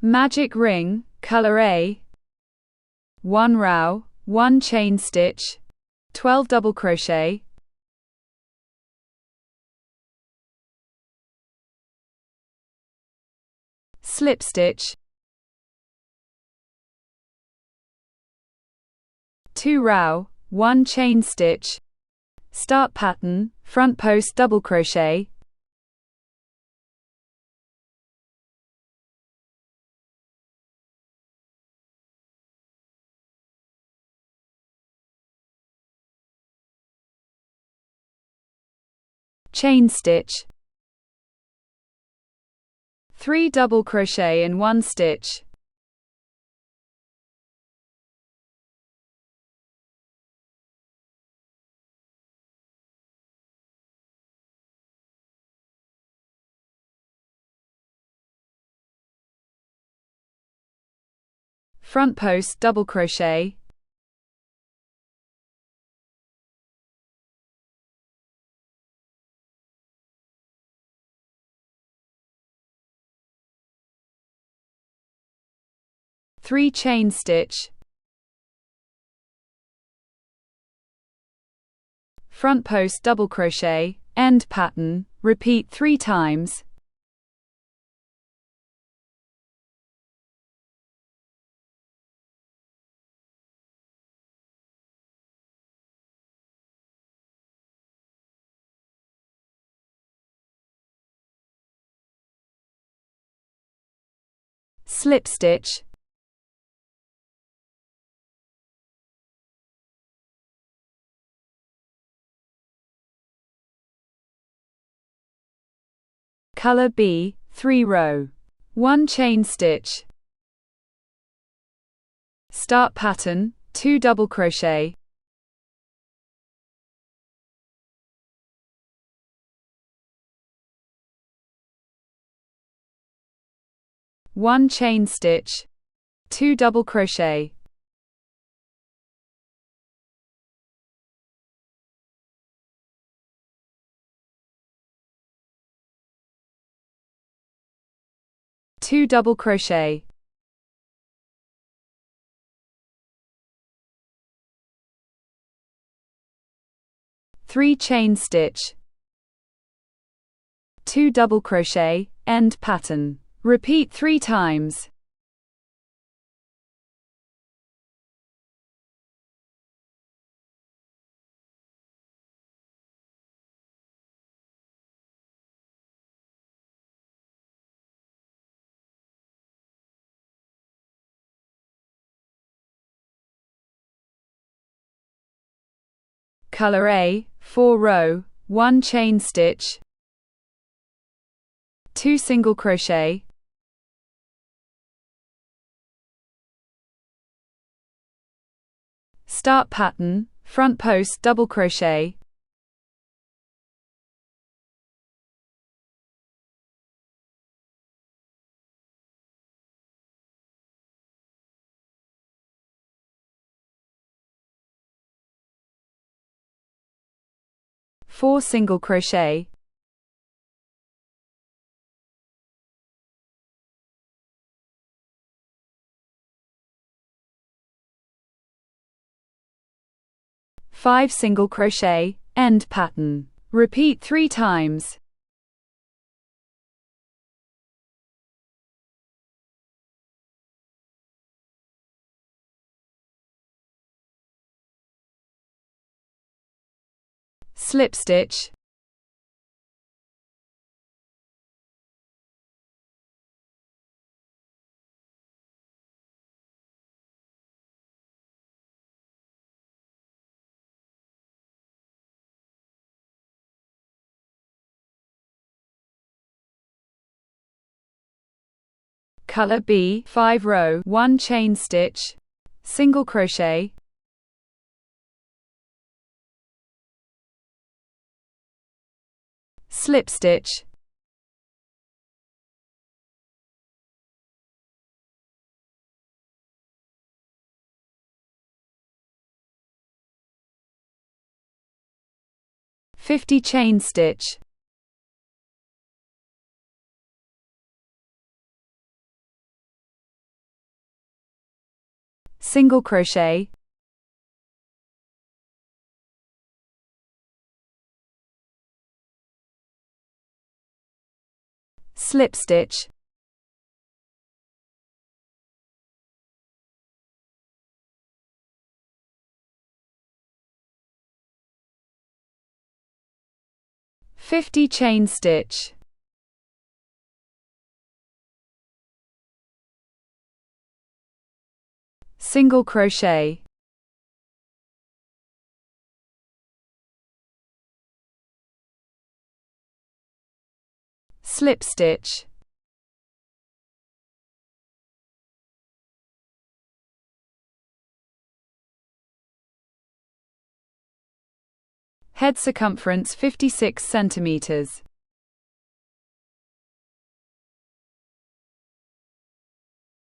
magic ring, color A, 1 row, 1 chain stitch, 12 double crochet, slip stitch, 2 row, 1 chain stitch, start pattern, front post double crochet, chain stitch, 3 double crochet in 1 stitch, front post double crochet, three chain stitch, front post double crochet, end pattern, repeat 3 times, slip stitch, color B, 3 row, 1 chain stitch, start pattern, 2 double crochet, one chain stitch, 2 double crochet, two double crochet, three chain stitch, 2 double crochet, end pattern. Repeat 3 times. Color A, 4 row, 1 chain stitch, 2 single crochet, start pattern, front post double crochet, four single crochet, five single crochet, end pattern. Repeat 3 times. Slip stitch, color B, 5 row, 1 chain stitch, single crochet, slip stitch, (50) chain stitch, single crochet, slip stitch, (50) chain stitch, single crochet, slip stitch, head circumference 56 centimeters.